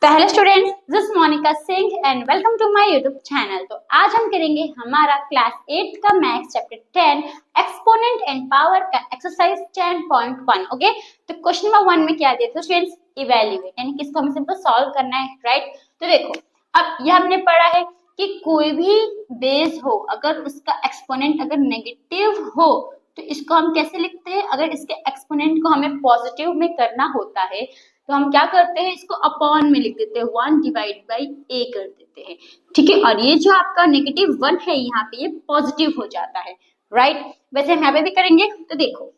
पहले students, this Monika Singh and welcome to my YouTube channel. तो आज हम करेंगे हमारा क्लास 8 का maths chapter 10 exponent and power का एक्सरसाइज 10.1। ओके, तो क्वेश्चन नंबर 1 में क्या दिया था स्टूडेंट्स? इवैल्यूएट, यानी कि इसको हमें सिंपल सॉल्व करना है, राइट। तो देखो, अब यह हमने पढ़ा है कि कोई भी बेस हो, अगर उसका एक्सपोनेंट अगर नेगेटिव हो तो इसको हम कैसे लिखते हैं? अगर इसके एक्सपोनेंट को हमें पॉजिटिव में करना होता है तो हम क्या करते हैं? इसको अपॉन में लिख देते हैं, 1 डिवाइड बाई a कर देते हैं, ठीक है। और ये जो आपका -1 है यहाँ पे, ये पॉजिटिव हो जाता है, राइट। वैसे हम यहाँ पे भी करेंगे। तो देखो,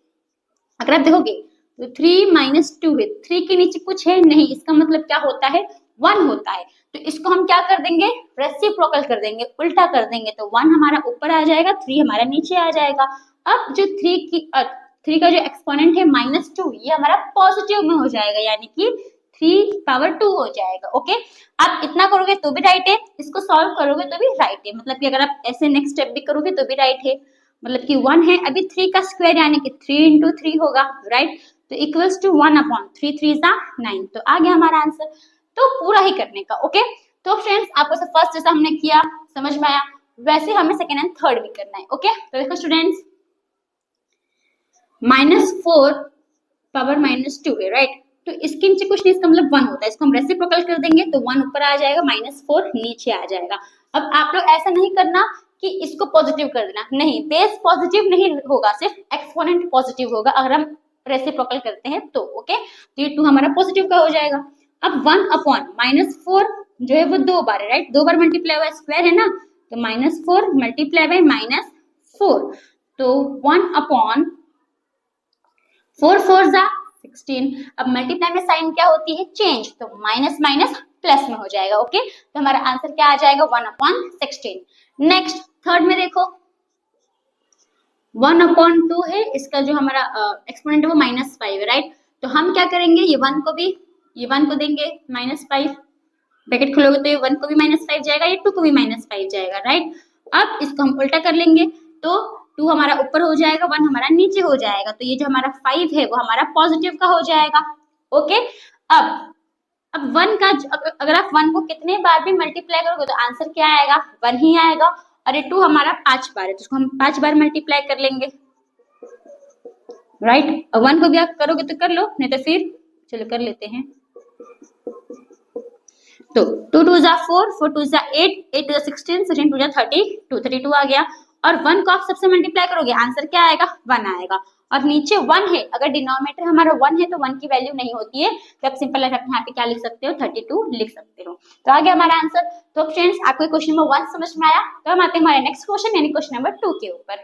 अगर आप देखोगे तो 3 - 2 है, 3 के नीचे कुछ है नहीं, इसका मतलब क्या होता है? 1 होता है। तो इसको हम क्या कर देंगे? रेसिप्रोकल कर देंगे, उल्टा कर देंगे। तो 1 हमारा ऊपर आ जाएगा, 3 हमारा नीचे आ जाएगा। अब जो 3 का जो एक्सपोनेंट है -2, ये हमारा पॉजिटिव में हो जाएगा, यानी कि 3 पावर 2 हो जाएगा। ओके, आप इतना करोगे तो भी राइट है, इसको सॉल्व करोगे तो भी राइट है। मतलब कि अगर आप ऐसे नेक्स्ट स्टेप भी करोगे तो भी राइट है। मतलब कि 1 है, अभी 3 का स्क्वायर यानी कि 3 × 3 होगा, राइट। तो इक्वल्स टू 1/3, 3 = 9। तो आ गया हमारा आंसर। तो पूरा ही करने का। ओके, तो फ्रेंड्स, आपको फर्स्ट जैसा हमने किया समझ में आया, वैसे हमें सेकेंड एंड थर्ड भी करना है। ओके, तो देखो स्टूडेंट्स, -4 पावर -2 है, राइट। तो इसके नीचे कुछ नहीं, इसका मतलब 1 होता है। इसको हम रेसिप्रोकल कर देंगे तो 1 ऊपर आ जाएगा, -4 नीचे आ जाएगा। अब आप लोग ऐसा नहीं करना कि इसको पॉजिटिव कर देना, नहीं, बेस पॉजिटिव नहीं होगा, सिर्फ एक्सपोनेंट पॉजिटिव होगा अगर हम रेसिप्रोकल करते हैं तो। ओके, तो ये 2 हमारा पॉजिटिव का हो जाएगा। अब 1/-4 जो है वो 2 बार है, राइट। 2 बार मल्टीप्लाई हुआ, स्क्वायर है ना, तो -4 मल्टीप्लाई बाय -4, तो 1/4 4 = 16। अब मल्टीप्लाई में साइन क्या होती है? चेंज, तो माइनस माइनस प्लस में हो जाएगा। ओके, तो हमारा आंसर क्या आ जाएगा? 1/16। नेक्स्ट थर्ड में देखो, 1/2 है, इसका जो हमारा एक्सपोनेंट है वो -5 है, राइट। तो हम क्या करेंगे? ये 1 को देंगे -5, ब्रैकेट खोलोगे तो ये 1 को भी -5 जाएगा, ये 2 को भी -5 जाएगा, राइट। अब इसको हम उल्टा कर लेंगे तो 2 हमारा ऊपर हो जाएगा, 1 हमारा नीचे हो जाएगा। तो ये जो हमारा 5 है वो हमारा पॉजिटिव का हो जाएगा। ओके, अब 1 का अगर आप 1 को कितने बार भी मल्टीप्लाई करोगे तो आंसर क्या आएगा? 1 ही आएगा। और ये 2 हमारा 5 बार है, तो इसको हम 5 बार मल्टीप्लाई कर लेंगे, राइट। और 1 को भी आप करोगे तो कर लो, नहीं तो फिर चलो कर लेते हैं। तो 2 × 2 = 4, 4 × 2 = 8, 8 × 2 = 16, 16 × 2 = 32, 32 आ गया। और 1 को आप सबसे मल्टीप्लाई करोगे, आंसर क्या आएगा? 1 आएगा। और नीचे 1 है, अगर डिनोमिनेटर हमारा 1 है तो 1 की वैल्यू नहीं होती है, तो आप सिंपल यहाँ पे क्या लिख सकते हो? 32 लिख सकते हो। तो आ गया हमारा आंसर। तो फ्रेंड्स, आपको क्वेश्चन नंबर 1 समझ में आया? तो हम आते हैं हमारे नेक्स्ट क्वेश्चन, यानी क्वेश्चन नंबर 2 के ऊपर।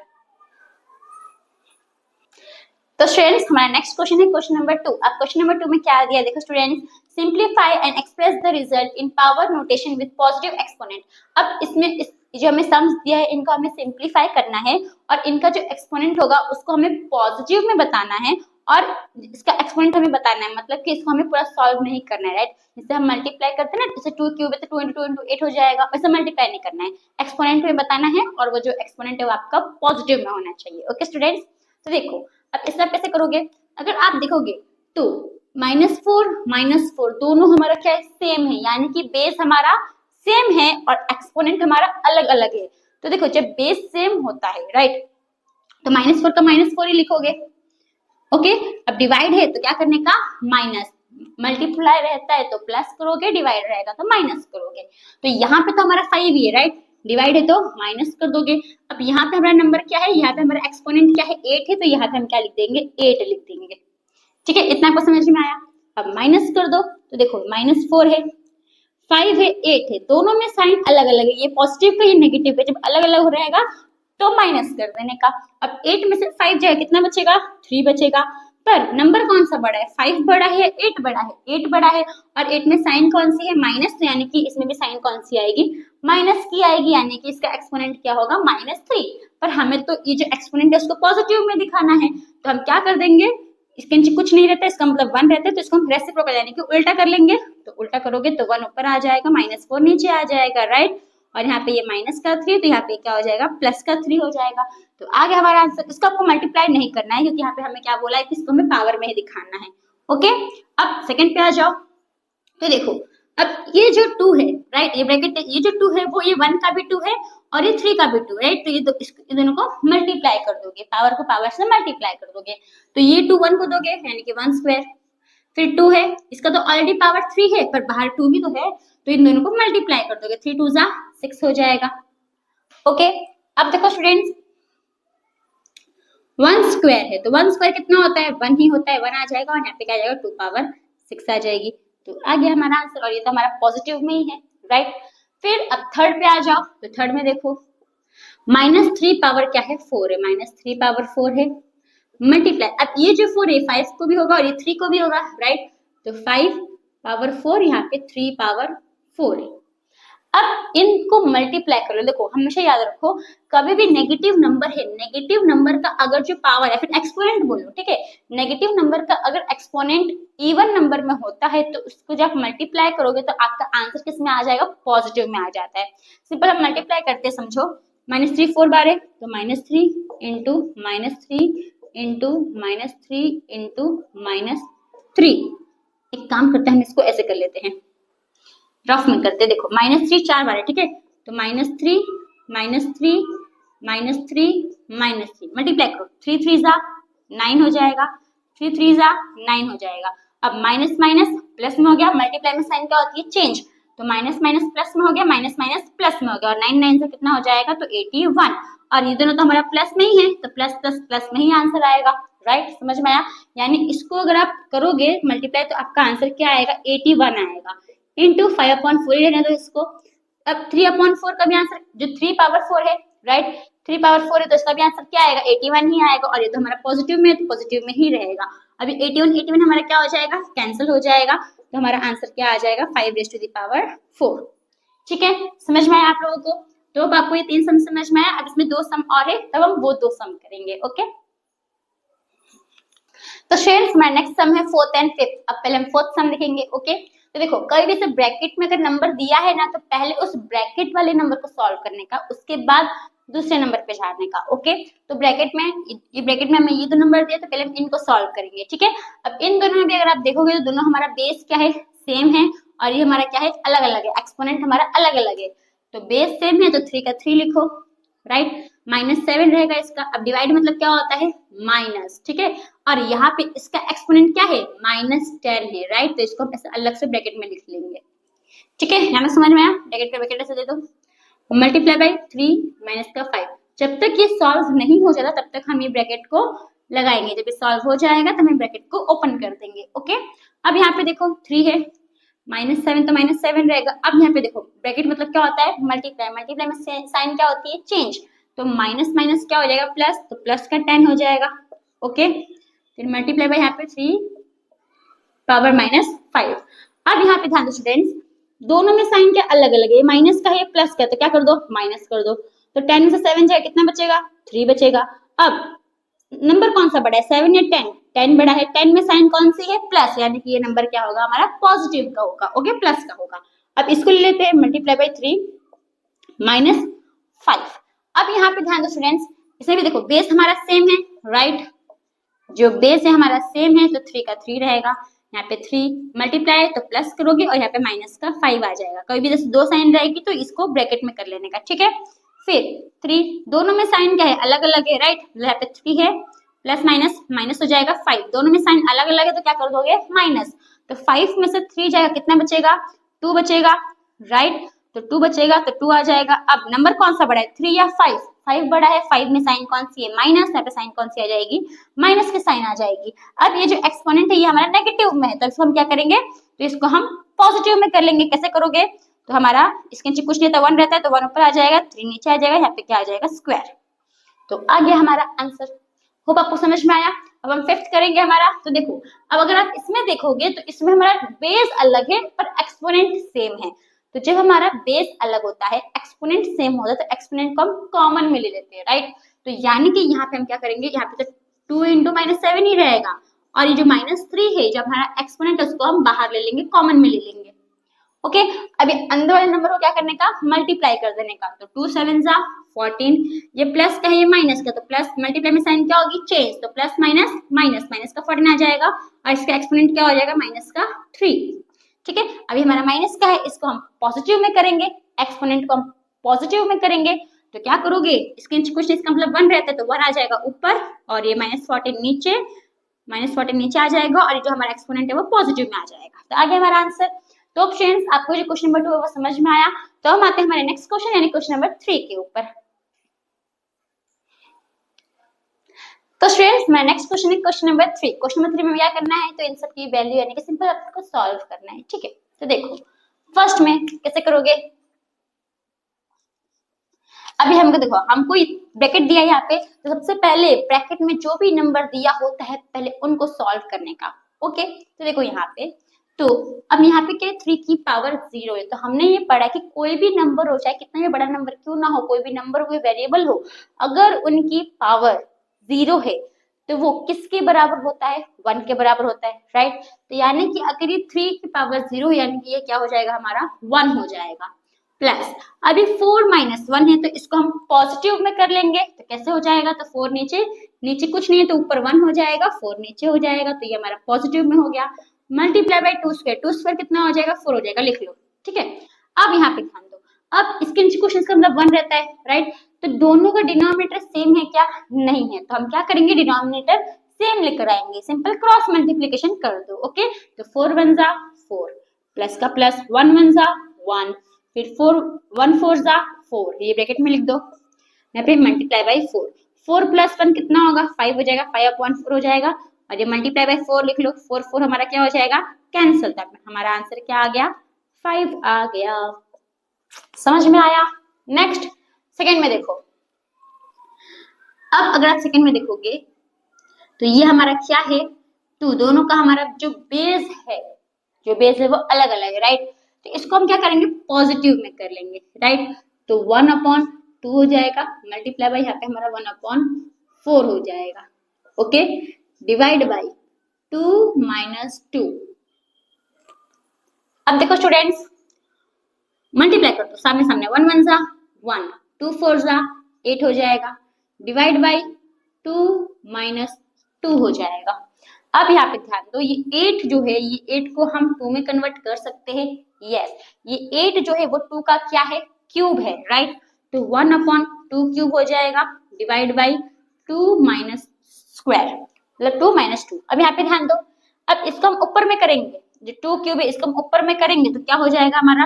तो स्टूडेंट्स, हमारा नेक्स्ट क्वेश्चन है क्वेश्चन नंबर 2। अब क्वेश्चन नंबर 2 में क्या दिया? देखो students, simplify and express the result in power notation with positive exponent. अब इसमें जो हमें सम्स दिया है, इनको हमें सिंप्लीफाई करना है और इनका जो एक्सपोनेंट होगा उसको हमें पॉजिटिव में बताना है और इसका एक्सपोनेंट हमें बताना है। मतलब कि इसको हमें पूरा सॉल्व नहीं करना है, राइट। जैसे हम मल्टीप्लाई करते हैं ना, जैसे 2 क्यूब है तो 2 × 2 × 8 हो जाएगा, वैसे मल्टीप्लाई नहीं करना है, एक्सपोनेंट में बताना है और वो जो एक्सपोनेंट है वो आपका पॉजिटिव में होना चाहिए। ओके स्टूडेंट्स, तो देखो, अब इसमें कैसे करोगे? अगर आप देखोगे तो -4 दोनों हमारा क्या है? सेम है, यानी कि बेस हमारा सेम है और एक्सपोनेंट हमारा अलग अलग है। तो देखो, जब बेस सेम होता है, राइट, तो -4 का -4 ही लिखोगे। ओके, अब डिवाइड है तो क्या करने का? माइनस, मल्टीप्लाई रहता है तो प्लस करोगे, डिवाइड रहेगा तो माइनस करोगे। तो यहाँ पे तो हमारा 5 ही है, राइट, डिवाइड है तो माइनस कर दोगे। अब यहाँ पे हमारा नंबर क्या है? यहाँ पे हमारा एक्सपोनेंट क्या है? 8 है, तो यहाँ पे हम क्या लिख देंगे? 8 लिख देंगे, ठीक है। इतना आपको समझ में आया? अब माइनस कर दो, तो देखो -4 है, 5 है, 8 है, दोनों में साइन अलग अलग है, ये पॉजिटिव का, ये नेगेटिव का। जब अलग अलग हो रहेगा तो माइनस कर देने का। अब 8 में से 5 जाएगा, कितना बचेगा? 3 बचेगा। पर नंबर कौन सा बड़ा है? 5 बड़ा है या 8 बड़ा है? 8 बड़ा है। और 8 में साइन कौन सी है? माइनस, तो यानी कि इसमें भी साइन कौन सी आएगी? माइनस की आएगी, यानी कि इसका एक्सपोनेंट क्या होगा? -3। पर हमें तो ये जो एक्सपोनेंट है उसको पॉजिटिव में दिखाना है, तो हम क्या कर देंगे? इसके नीचे कुछ नहीं रहता, इसका मतलब 1 रहता है, तो इसको हम रेसिप्रोकल यानी कि उल्टा कर लेंगे। तो उल्टा करोगे तो 1 ऊपर आ जाएगा, -4 नीचे आ जाएगा, राइट। और यहाँ पे ये -3, तो यहाँ पे क्या हो जाएगा? +3 हो जाएगा। तो आ गया हमारा आंसर। इसको आपको मल्टीप्लाई नहीं करना है, क्योंकि यहाँ पे हमें क्या बोला है कि इसको हमें पावर में ही दिखाना है। ओके, अब सेकंड पे आ जाओ। तो देखो, अब अब ये जो 2 है, राइट, ये ब्रैकेट, ये जो 2 है वो ये 1 का भी 2 है और ये 3 का भी 2, राइट। तो ये दोनों को मल्टीप्लाई कर दोगे, पावर को पावर से मल्टीप्लाई कर दोगे, तो ये 2 1 को दोगे यानी कि 1 स्क्वायर, फिर 2 है, इसका तो ऑलरेडी पावर 3 है पर बाहर 2 भी तो है, तो इन दोनों को मल्टीप्लाई कर दोगे, 3 2 जा 6 हो जाएगा। ओके, अब देखो स्टूडेंट्स, 1 स्क्वायर है तो 1 स्क्वायर कितना होता है, 1 ही होता है, 1 आ जाएगा और यहाँ पे क्या आ जाएगा, 2 पावर 6 आ जाएगी। तो आ गया हमारा आंसर और ये तो हमारा पॉजिटिव में ही है, राइट। फिर अब थर्ड पे आ जाओ, तो थर्ड में देखो -3 पावर क्या है, 4 है, -3 पावर 4 है, मल्टीप्लाई, अब ये जो 4 है 5 को भी होगा और ये 3 को भी होगा, राइट। तो 5 पावर 4 यहाँ पे 3 पावर 4 है। अब इनको मल्टीप्लाई कर लो, देखो हमेशा याद रखो कभी भी नेगेटिव नंबर है, नेगेटिव नंबर का अगर जो पावर या फिर एक्सपोनेंट बोलो, ठीक है, नेगेटिव नंबर का अगर एक्सपोनेंट इवन नंबर में होता है तो उसको जब मल्टीप्लाई करोगे तो आपका आंसर किस में आ जाएगा, पॉजिटिव में आ जाता है। सिंपल हम मल्टीप्लाई करते हैं, समझो -3 4 बार है तो -3 इंटू -3 इंटू -3 इंटू -3। एक काम करते हैं, हम इसको ऐसे कर लेते हैं, रफ में करते, देखो -3 4 बार है, ठीक है, तो -3 -3 -3 मल्टीप्लाई करो, 3 3 जा 9 हो जाएगा, 3 3 जा 9 हो जाएगा। अब माइनस माइनस प्लस में हो गया, मल्टीप्लाई में साइन क्या होती है, चेंज, तो माइनस माइनस प्लस में हो गया, माइनस माइनस प्लस में हो गया और 9 9 से कितना हो जाएगा, तो 81, और ये दोनों तो हमारा प्लस में ही है तो प्लस प्लस प्लस में ही आंसर आएगा, राइट। समझ में आया, यानी इसको अगर आप करोगे मल्टीप्लाई तो आपका आंसर क्या आएगा, 81 आएगा, इंटू 5/4 ही रहने दो इसको। अब 3/4 का भी आंसर, जो 3 पावर 4 है, राइट, 3 पावर 4 है तो इसका भी आंसर क्या आएगा, 81 ही आएगा, और ये तो हमारा पॉजिटिव में है तो पॉजिटिव में ही रहेगा। अभी 81 हमारा क्या हो जाएगा, कैंसिल हो जाएगा, तो हमारा आंसर क्या आ जाएगा, 5⁴। ठीक है, समझ में आया आप लोगों को, तो अब आपको ये 3 सम समझ में आया। अब इसमें 2 सम और है, तब हम वो 2 सम करेंगे। ओके, तो फ्रेंड्स हमारा नेक्स्ट सम है 4th एंड 5th। अब पहले हम 4th सम देखेंगे। ओके, तो देखो कहीं भी से ब्रैकेट में अगर नंबर दिया है ना, तो पहले उस ब्रैकेट वाले नंबर को सॉल्व करने का, उसके बाद दूसरे नंबर पे जाने का। ओके, तो ब्रैकेट में, ये ब्रैकेट में हमें ये 2 नंबर दिए, तो पहले हम इनको सॉल्व करेंगे। ठीक है, अब इन दोनों में भी अगर आप देखोगे तो दोनों हमारा बेस क्या है, सेम है, और ये हमारा क्या है, अलग अलग है, एक्सपोनेंट हमारा अलग अलग है। तो बेस सेम है तो 3 का 3 लिखो, राइट, -7 रहेगा इसका। अब डिवाइड मतलब क्या होता है, माइनस, ठीक है, और यहाँ पे इसका एक्सपोनेंट क्या है, -10 है, राइट, तो इसको हम ऐसे अलग से ब्रैकेट में लिख लेंगे। ठीक है, यहाँ में समझ में आया, ब्रैकेट का ब्रैकेट ऐसे दे दो, मल्टीप्लाई बाई 3 माइनस का 5। जब तक ये सॉल्व नहीं हो जाता तब तक हम ये ब्रैकेट को लगाएंगे, जब ये सॉल्व हो जाएगा तो हम ब्रैकेट को ओपन कर देंगे। ओके, अब यहाँ पे देखो 3 है, -7 तो -7 रहेगा। अब यहाँ पे देखो ब्रैकेट मतलब क्या होता है, मल्टीप्लाई, मल्टीप्लाई में साइन क्या होती है, चेंज, तो माइनस माइनस क्या हो जाएगा, प्लस, तो प्लस का 10 हो जाएगा। ओके, फिर मल्टीप्लाई बाई यहाँ पे 3 पावर -5। अब यहाँ पे ध्यान दो स्टूडेंट्स, दोनों में साइन क्या अलग अलग है, माइनस का है प्लस का, तो क्या कर दो, माइनस कर दो, तो 10 में से 7 जाए कितना बचेगा, 3 बचेगा। अब नंबर कौन सा बड़ा है, 7 या 10, 10 बड़ा है, 10 में साइन कौन सी है, प्लस, यानी कि ये नंबर क्या होगा, हमारा पॉजिटिव का होगा। ओके, प्लस का होगा। अब इसको ले लेते हैं, मल्टीप्लाई बाई 3 -5। अब यहाँ पे ध्यान दो स्टूडेंट्स, इसमें भी देखो बेस हमारा सेम है, राइट, जो बेस है हमारा सेम है, तो 3 का 3 रहेगा, यहाँ पे 3 मल्टीप्लाई तो प्लस करोगे और यहाँ पे माइनस का 5 आ जाएगा। कभी भी जैसे 2 साइन रहेगी तो इसको ब्रैकेट में कर लेने का। ठीक है, फिर 3, दोनों में साइन क्या है, अलग अलग है, राइट, यहाँ पे 3 है, प्लस माइनस माइनस हो जाएगा 5, दोनों में साइन अलग अलग है तो क्या कर दोगे, माइनस, तो 5 में से 3 जाएगा, कितना बचेगा, 2 बचेगा, राइट, तो 2 बचेगा तो 2 आ जाएगा। अब नंबर कौन सा बड़ा है, 3 या 5, 5 बड़ा है, 5 में साइन कौन सी है, माइनस, यहाँ पे साइन कौन सी आ जाएगी, माइनस की साइन आ जाएगी। अब ये जो एक्सपोनेंट है ये हमारा नेगेटिव में है, तो इसको हम क्या करेंगे, तो इसको हम पॉजिटिव में कर लेंगे। कैसे करोगे, तो हमारा इसके नीचे कुछ नहीं था, 1 रहता है, तो 1 ऊपर आ जाएगा, 3 नीचे आ जाएगा, यहाँ पे क्या आ जाएगा, स्क्वायर। तो आ गया हमारा आंसर। होप आपको समझ में आया। अब हम 5th करेंगे हमारा। तो देखो अब अगर आप इसमें देखोगे तो इसमें हमारा बेस अलग है पर एक्सपोनेंट सेम है। तो जब हमारा बेस अलग होता है, एक्सपोनेंट सेम होता है, तो एक्सपोनेंट को हम कॉमन में ले लेते हैं, राइट। तो यानी कि यहाँ पे हम क्या करेंगे, यहाँ पे तो 2 × -7 ही रहेगा, और ये जो -3 है जब हमारा एक्सपोनेंट है उसको हम बाहर ले लेंगे, कॉमन में ले लेंगे। ओके, अभी अंदर वाले नंबर को क्या करने का, मल्टीप्लाई कर देने का। तो 2 7 जा 14, ये प्लस का है ये माइनस का, तो प्लस मल्टीप्लाई में साइन क्या होगी, चेंज, तो प्लस माइनस माइनस, माइनस का 14 आ जाएगा, और इसका एक्सपोनेंट क्या हो जाएगा, -3। ठीक है। अभी हमारा माइनस का है, इसको हम पॉजिटिव में करेंगे, एक्सपोनेंट को हम पॉजिटिव में करेंगे, तो क्या करोगे, इसके कुछ इसका मतलब 1 रहता है तो 1 आ जाएगा ऊपर, और ये -14 नीचे, -14 नीचे आ जाएगा, और जो हमारा एक्सपोनेंट है वो पॉजिटिव में आ जाएगा। तो आगे हमारा आंसर। तो फ्रेंड्स, आपको जो क्वेश्चन नंबर 2 है वो समझ में आया। तो हम आते हैं हमारे नेक्स्ट क्वेश्चन यानी क्वेश्चन नंबर 3 के ऊपर। तो स्टूडेंट्स, मैं नेक्स्ट क्वेश्चन है क्वेश्चन नंबर 3। क्वेश्चन नंबर 3 में क्या करना है, तो इन सब की वैल्यू यानी कि सिंपल आपको सॉल्व करना है, ठीक है। तो देखो फर्स्ट में कैसे करोगे, अभी हमको देखो हमको ब्रैकेट दिया है यहाँ पे, तो सबसे पहले ब्रैकेट में जो भी नंबर दिया होता है पहले उनको सॉल्व करने का, ओके। तो देखो यहाँ पे, तो अब यहाँ पे क्या है, 3 की पावर 0 है, तो हमने ये पढ़ा कि कोई भी नंबर हो, चाहे कितना भी बड़ा नंबर क्यों ना हो, कोई भी नंबर कोई वेरिएबल हो, अगर उनकी पावर 0 है तो वो किसके बराबर होता है, 1 के बराबर होता है, राइट। तो यानी कि अगर ये 3 की पावर 0 यानी कि ये क्या हो जाएगा, हमारा 1 हो जाएगा। प्लस अभी 4 - 1 है तो इसको हम पॉजिटिव में कर लेंगे, तो कैसे हो जाएगा, तो 4 नीचे, नीचे कुछ नहीं है तो ऊपर 1 हो जाएगा, 4 नीचे हो जाएगा, तो ये हमारा पॉजिटिव में हो गया। मल्टीप्लाई बाय 2 स्क्वायर, 2 स्क्वायर कितना हो जाएगा, 4 हो जाएगा, लिख लो, ठीक है। अब यहाँ पे ध्यान दो, अब इसके नीचे क्वेश्चन का मतलब 1 रहता है, राइट। तो दोनों का डिनोमिनेटर सेम है क्या, नहीं है, तो हम क्या करेंगे, डिनोमिनेटर सेम लेकर आएंगे, सिंपल क्रॉस मल्टीप्लिकेशन कर दो, ओके। तो 4 1 जा 4, प्लस का प्लस, 1 1 जा 1, फिर 4 1 4 जा 4, ये ब्रैकेट में लिख दो, यहाँ पे मल्टीप्लाई बाय 4, 4 + 1 कितना होगा, 5 हो जाएगा, 5 अपॉन 4 हो जाएगा, और ये मल्टीप्लाई बाय 4 लिख लो, 4 4 हमारा क्या हो जाएगा, कैंसिल, तब हमारा आंसर क्या आ गया, 5 आ गया। समझ में आया। नेक्स्ट सेकंड में देखो, अब अगर आप सेकंड में देखोगे तो ये हमारा क्या है, 2, दोनों का हमारा जो बेस है, जो बेस है वो अलग अलग है, राइट। तो इसको हम क्या करेंगे, पॉजिटिव में कर लेंगे, राइट। तो 1/2 हो जाएगा, मल्टीप्लाई बाय यहाँ पे हमारा 1/4 हो जाएगा, ओके। Divide by 2 - 2। अब देखो स्टूडेंट्स, मल्टीप्लाई कर दो सामने सामने, 1 1 जा 1, 2 4 जा 8 हो जाएगा, डिवाइड बाय 2 - 2 हो जाएगा। अब यहाँ पे ध्यान दो, ये 8 जो है, ये 8 को हम 2 में कन्वर्ट कर सकते हैं, यस। ये 8 जो है वो 2 का क्या है, क्यूब है, राइट। तो 1/2 क्यूब हो जाएगा, डिवाइड बाय 2 - स्क्वायर, मतलब 2 - 2। अब यहाँ पे ध्यान दो, अब इसको हम ऊपर में करेंगे, जो 2 क्यूब है इसको हम ऊपर में करेंगे तो क्या हो जाएगा, हमारा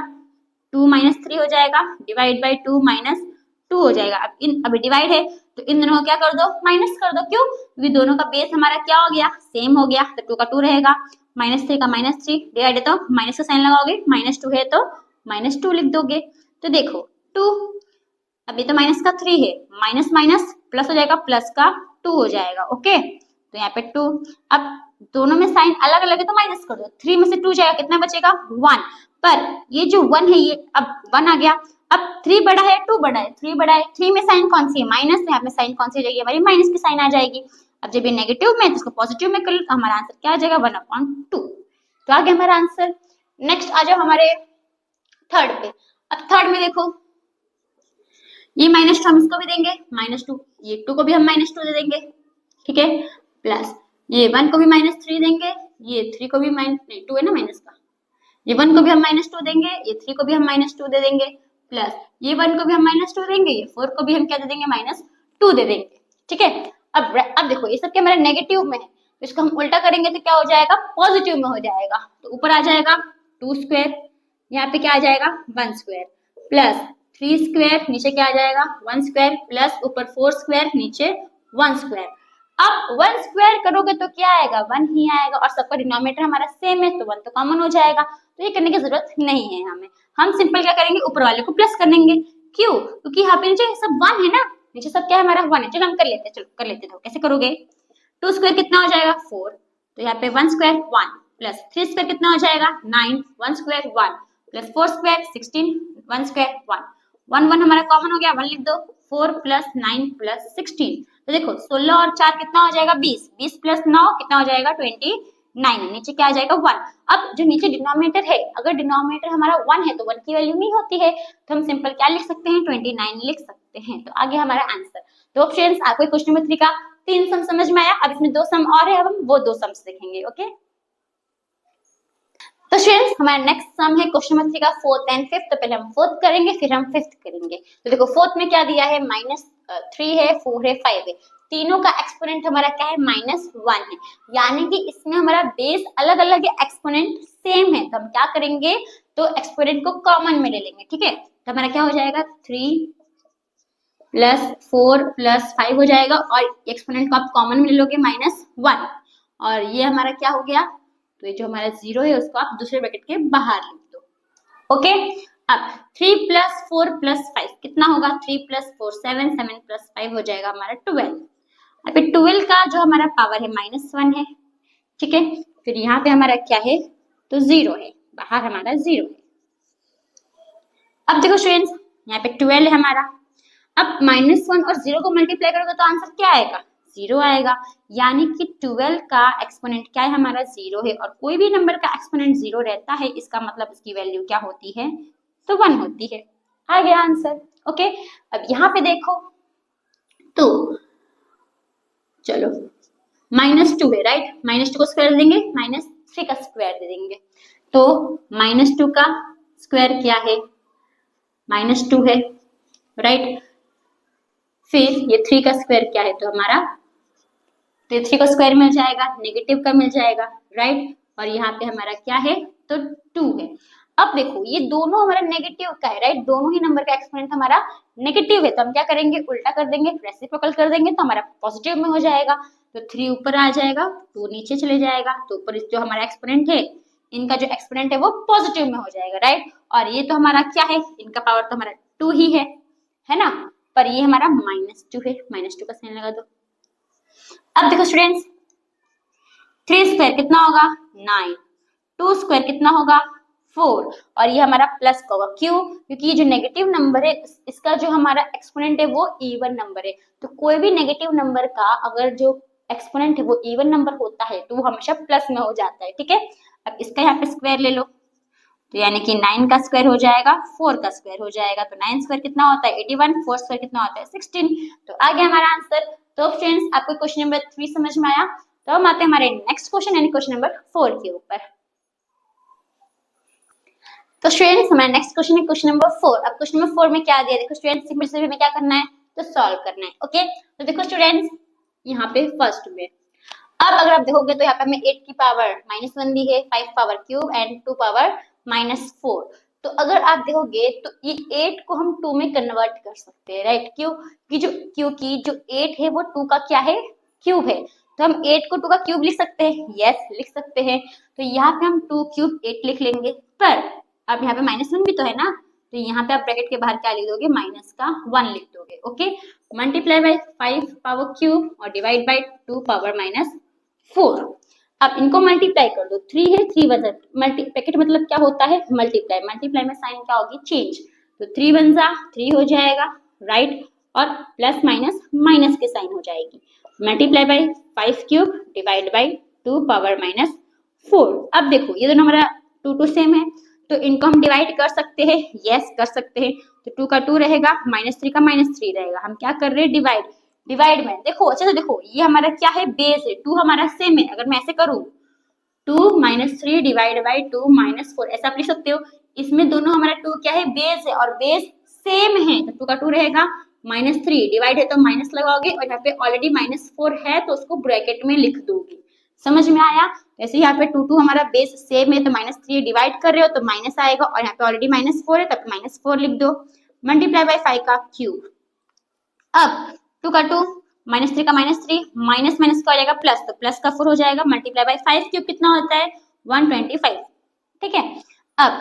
2 - 3 हो जाएगा, डिवाइड बाय 2 - 2 हो जाएगा। अब अभी डिवाइड है तो इन दोनों को क्या कर दो, माइनस कर दो, क्यों, क्योंकि दोनों का बेस हमारा क्या हो गया, सेम हो गया, तो 2 का 2 रहेगा, -3 का -3, डिवाइड है तो माइनस का साइन लगाओगे, -2 है तो -2 लिख दोगे। तो देखो 2, अभी तो माइनस का 3 है, माइनस माइनस प्लस हो जाएगा, प्लस का 2 हो जाएगा, ओके। तो यहाँ पे 2, अब दोनों में साइन अलग अलग है तो माइनस कर दो, 3 में से 2 जाएगा, कितना बचेगा, 1। पर ये जो 1 है ये अब 1 आ गया, अब 3 बड़ा है 2 बड़ा है, 3 बड़ा है, 3 में साइन कौन सी है, माइनस, यहाँ पे साइन कौन सी हो जाएगी, हमारी माइनस की साइन आ जाएगी। अब जब ये नेगेटिव में है तो इसको पॉजिटिव में कर लो, तो हमारा आंसर क्या आ जाएगा, 1/2। तो आ गया हमारा आंसर। नेक्स्ट आ जाओ हमारे थर्ड पे। अब थर्ड में देखो, ये -2 हम इसको भी देंगे, -2, ये 2 को भी हम -2 दे देंगे, ठीक है। प्लस ये 1 को भी -3 देंगे, ये 3 को भी नहीं 2 है ना माइनस का, ये 1 को भी हम -2 देंगे, ये 3 को भी हम -2 दे देंगे, प्लस ये 1 को भी हम -2 देंगे, ये 4 को भी हम क्या दे देंगे, -2 दे देंगे, ठीक है। अब देखो ये सब क्या हमारे नेगेटिव में है, तो इसको हम उल्टा करेंगे तो क्या हो जाएगा, पॉजिटिव में हो जाएगा। तो ऊपर आ जाएगा 2 स्क्वायर, यहाँ पे क्या आ जाएगा 1 स्क्वायर, प्लस 3 स्क्वायर, नीचे क्या आ जाएगा 1 स्क्वायर, प्लस ऊपर 4 स्क्वायर, नीचे 1 स्क्वायर। अब 1 स्क्वायर करोगे तो क्या आएगा, 1 ही आएगा, और सबका डिनोमिनेटर हमारा सेम है तो 1 तो कॉमन हो जाएगा, तो ये करने की जरूरत नहीं है हमें। हम सिंपल क्या करेंगे, ऊपर वाले को प्लस कर लेंगे, क्यों, क्योंकि यहाँ पे नीचे सब 1 है ना, नीचे सब क्या है हमारा 1 है। चलो हम कर लेते हैं, चलो कर लेते हैं। कैसे करोगे, 2 स्क्वायर कितना हो जाएगा 4, तो यहाँ पे 1 स्क्वायर 1, प्लस 3 स्क्वायर कितना हो जाएगा 9, 1 स्क्वायर 1, प्लस 4 स्क्वायर 16, 1 स्क्वायर 1, 1 1 हमारा कॉमन हो गया, 1 लिख दो, 4 + 9 + 16, तो देखो 16 और 4 कितना हो जाएगा 20, 20 + 9 कितना हो जाएगा 29, नीचे क्या आ जाएगा 1। अब जो नीचे डिनोमिनेटर है, अगर डिनोमिनेटर हमारा 1 है तो 1 की वैल्यू नहीं होती है, तो हम सिंपल क्या लिख सकते हैं, 29 लिख सकते हैं। तो आगे हमारा आंसर। तो फ्रेंड्स, आपको क्वेश्चन नंबर 3 का 3 सम समझ में आया। अब इसमें 2 सम और है, अब हम वो 2 सम्स देखेंगे, ओके। तो स्टूडेंट्स हमारा नेक्स्ट सम है क्वेश्चन नंबर 3 का फोर्थ एंड फिफ्थ। तो पहले हम फोर्थ करेंगे फिर हम फिफ्थ करेंगे। तो देखो फोर्थ में क्या दिया है, -3 है, 4 है, 5 है। तीनों का एक्सपोनेंट हमारा क्या है, -1 है। यानी कि इसमें हमारा बेस अलग अलग है, एक्सपोनेंट सेम है। तो हम क्या करेंगे, तो एक्सपोनेंट को कॉमन में ले लेंगे। ठीक है, तो हमारा क्या हो जाएगा, 3 + 4 + 5 हो जाएगा। और एक्सपोनेंट को आप कॉमन में ले लोगे, -1। और ये हमारा क्या हो गया, तो ये जो हमारा 0 है उसको आप दूसरे ब्रैकेट के बाहर लिख दो। ओके, अब 3 + 4 + 5 कितना होगा, 3 + 4 7, 7 + 5 हो जाएगा हमारा 12। अब 12 का जो हमारा पावर है -1 है। ठीक है, फिर यहाँ पे हमारा क्या है, तो 0 है, बाहर हमारा 0 है। अब देखो स्टूडेंट्स, यहाँ पे 12 है हमारा। अब -1 और 0 को मल्टीप्लाई करोगे तो आंसर क्या आएगा, 0 आएगा। यानी कि 12 का एक्सपोनेंट क्या है, हमारा 0 है। और कोई भी नंबर का एक्सपोनेंट 0 रहता है, इसका मतलब उसकी वैल्यू क्या होती है, तो 1 होती है। आ गया आंसर। ओके, अब यहाँ पे देखो, तो चलो -2 है, राइट। -2 को स्क्वायर दे देंगे, -3 का स्क्वायर दे देंगे। तो -2 का स्क्वायर क्या है, -2 है, राइट। फिर ये 3 का स्क्वायर क्या है, तो हमारा, तो 3 का स्क्वायर मिल जाएगा, नेगेटिव का मिल जाएगा, राइट। और यहाँ पे हमारा क्या है, तो 2 है। अब देखो ये दोनों हमारा नेगेटिव का है, राइट। दोनों ही नंबर का एक्सपोनेंट हमारा नेगेटिव है। तो हम क्या करेंगे, उल्टा कर देंगे, रेसिप्रोकल कर देंगे, तो हमारा पॉजिटिव में हो जाएगा। तो 3 ऊपर आ जाएगा, 2 नीचे चले जाएगा। तो ऊपर जो हमारा एक्सपोनेंट है, इनका जो एक्सपोनेंट है वो पॉजिटिव में हो जाएगा, राइट। और ये तो हमारा क्या है, इनका पावर तो हमारा 2 ही है ना। पर ये हमारा -2 है, -2 का साइन लगा दो। अब देखो स्टूडेंट्स, 3 स्क्वायर कितना होगा, 9, 2 स्क्वायर कितना होगा, 4। और ये हमारा प्लस का होगा, क्यों, क्योंकि ये जो नेगेटिव नंबर है इसका जो हमारा एक्सपोनेंट है वो इवन नंबर है। तो कोई भी नेगेटिव नंबर का अगर जो एक्सपोनेंट है वो इवन नंबर होता है तो वो हमेशा प्लस में हो जाता है। ठीक है, अब इसका यहाँ पे स्क्वायर ले लो, तो यानी कि 9 का स्क्वायर हो जाएगा, 4 का स्क्वायर हो जाएगा। तो 9 स्क्वायर कितना होता है, 81, 4 स्क्वायर कितना होता है, 16। तो आ गया हमारा आंसर। तो फ्रेंड्स आपको क्वेश्चन नंबर 3 समझ में आया। तो हम आते हैं हमारे नेक्स्ट क्वेश्चन यानी क्वेश्चन नंबर 4 के ऊपर। तो स्टूडेंट्स हमारा नेक्स्ट क्वेश्चन है क्वेश्चन नंबर 4। अब क्वेश्चन नंबर 4 में क्या दिया, देखो स्टूडेंट्स सिंपल से हमें क्या करना है, तो सॉल्व करना है। ओके, तो देखो स्टूडेंट्स यहाँ पे फर्स्ट में, अब अगर आप देखोगे तो यहाँ पे हमें 8 की पावर -1 दी है, 5 पावर क्यूब एंड 2 पावर -4। तो अगर आप देखोगे तो ये 8 को हम 2 में कन्वर्ट कर सकते हैं, राइट। क्योंकि जो 8 है वो 2 का क्या है, क्यूब है। तो हम 8 को 2 का क्यूब लिख सकते हैं, यस लिख सकते हैं। तो यहाँ पे हम 2 क्यूब 8 लिख लेंगे। पर अब यहाँ पे -1 भी तो है ना, तो यहाँ पे आप ब्रैकेट के बाहर क्या लिख दोगे, -1 लिख दोगे। Okay, multiply by 5 power cube और डिवाइड बाय 2 पावर -4। अब इनको मल्टीप्लाई कर दो, 3 है, 3 वन मल्टी ब्रैकेट मतलब क्या होता है, मल्टीप्लाई। मल्टीप्लाई में साइन क्या होगी, चेंज। तो 3 वन 3 हो जाएगा, राइट। और प्लस माइनस माइनस के साइन हो जाएगी। Multiply by 5 cube divide by 2 power -4। अब देखो ये दोनों हमारा 2 सेम है, तो इनको हम डिवाइड कर सकते हैं, यस कर सकते हैं। तो 2 का 2 रहेगा, -3 का -3 रहेगा। हम क्या कर रहे हैं, डिवाइड में देखो, अच्छा तो देखो ये हमारा क्या है, बेस है, 2 हमारा सेम है। अगर मैं ऐसे करूं 2 -3 डिवाइड बाय 2 -4 ऐसा आप लिख सकते हो। इसमें दोनों हमारा 2 क्या है, बेस है और बेस सेम है। तो 2 का 2 रहेगा, -3 डिवाइड है तो माइनस लगाओगे और यहाँ पे ऑलरेडी -4 है तो उसको ब्रैकेट में लिख दोगे। समझ में आया। जैसे यहाँ पे 2 हमारा बेस सेम है तो -3 डिवाइड कर रहे हो तो माइनस आएगा और यहाँ पे ऑलरेडी -4 है तो -4 लिख दो। मल्टीप्लाई बाय 5 का क्यूब। अब 2 का 2 -3 का -3 माइनस माइनस का हो जाएगा प्लस, तो प्लस का 4 हो जाएगा। मल्टीप्लाई बाय 5 क्यूब कितना होता है, 125। ठीक है, अब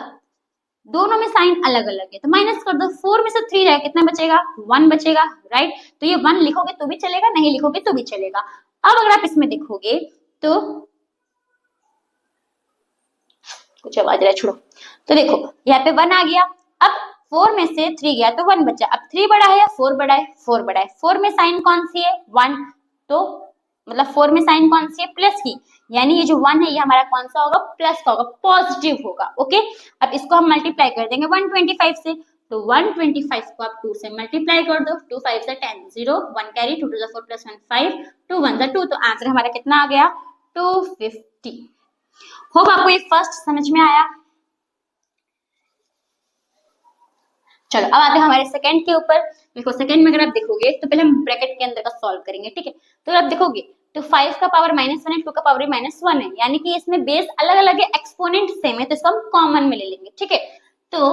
दोनों में साइन अलग अलग है तो माइनस कर दो। 4 में से 3 जाएगा, कितना बचेगा, 1 बचेगा, राइट। तो ये 1 लिखोगे तो भी चलेगा, नहीं लिखोगे तो भी चलेगा। अब अगर आप इसमें देखोगे तो कुछ आवाज रहा है, छोड़ो। तो देखो यहाँ पे 1 आ गया, अब 4 में से 3 गया तो 1 बचा। अब 3 बड़ा है या 4 बड़ा है, 4 बड़ा है। 4 में साइन कौन सी है, 1। तो मतलब 4 में साइन कौन सी है, प्लस की। यानी ये जो 1 है ये हमारा कौन सा होगा, प्लस का होगा, पॉजिटिव होगा। ओके, अब इसको हम मल्टीप्लाई कर देंगे 125 से। तो 125 को आप 2 से मल्टीप्लाई कर दो, 2 5 से 10, 0 1 कैरी, 2 2 4 + 1 5, 2 1 2। तो आंसर हमारा कितना आ गया, 250। होप आपको ये फर्स्ट समझ में आया। चलो अब आते हैं हमारे सेकंड के ऊपर। देखो सेकंड में अगर आप देखोगे तो पहले हम ब्रैकेट के अंदर का सॉल्व करेंगे, ठीक है। तो अगर आप देखोगे तो 5 का पावर -1 है, 2 का पावर -1 है, यानी कि इसमें बेस अलग अलग है, एक्सपोनेंट सेम है, तो इसको हम कॉमन में ले लेंगे, ठीक है। तो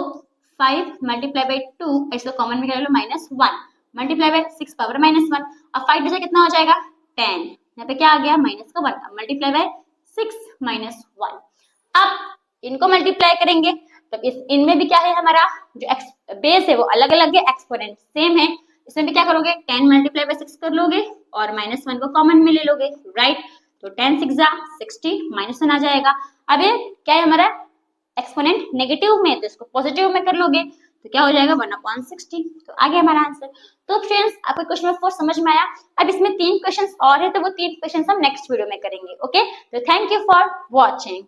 5 मल्टीप्लाई बाई 2, इसको कॉमन में कर लो -1 मल्टीप्लाई बाई 6 पावर -1। अब 5 बचा कितना हो जाएगा 10, यहाँ पे क्या आ गया माइनस का 1 मल्टीप्लाई बाई 6 -1। अब इनको मल्टीप्लाई करेंगे तो इस इनमें भी क्या है, हमारा जो बेस है वो अलग अलग है, एक्सपोनेंट सेम है। इसमें भी क्या करोगे 10 मल्टीप्लाई बाई 6 कर लोगे और -1 को कॉमन में ले लोगे, राइट। तो 10 6 जा 60 -1 आ जाएगा। अब ये क्या है हमारा एक्सपोनेंट नेगेटिव में, तो इसको पॉजिटिव में कर लोगे तो क्या हो जाएगा 1/60। तो आ गया हमारा आंसर। तो फ्रेंड्स आपको क्वेश्चन नंबर 4 समझ में आया। अब इसमें 3 क्वेश्चंस और है, तो वो 3 क्वेश्चंस हम नेक्स्ट वीडियो में करेंगे, ओके। तो थैंक यू फॉर वॉचिंग।